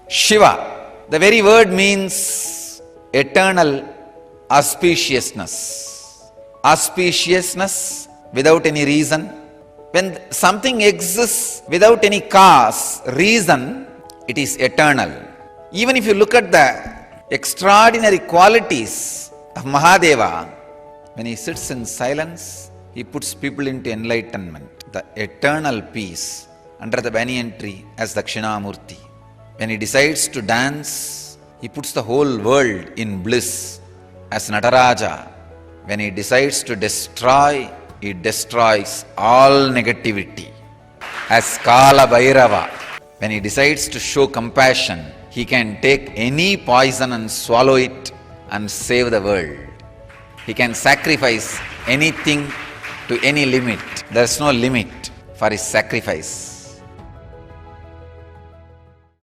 Shiva, the very word means eternal auspiciousness. Auspiciousness without any reason. When something exists without any cause, reason, it is eternal. Even if you look at the extraordinary qualities of Mahadeva, when he sits in silence, he puts people into enlightenment, the eternal peace under the banyan tree as Dakshinamurti. When he decides to dance, he puts the whole world in bliss as Nataraja. When he decides to destroy, he destroys all negativity as Kala Bhairava. When he decides to show compassion, he can take any poison and swallow it and save the world. He can sacrifice anything to any limit. There is no limit for his sacrifice.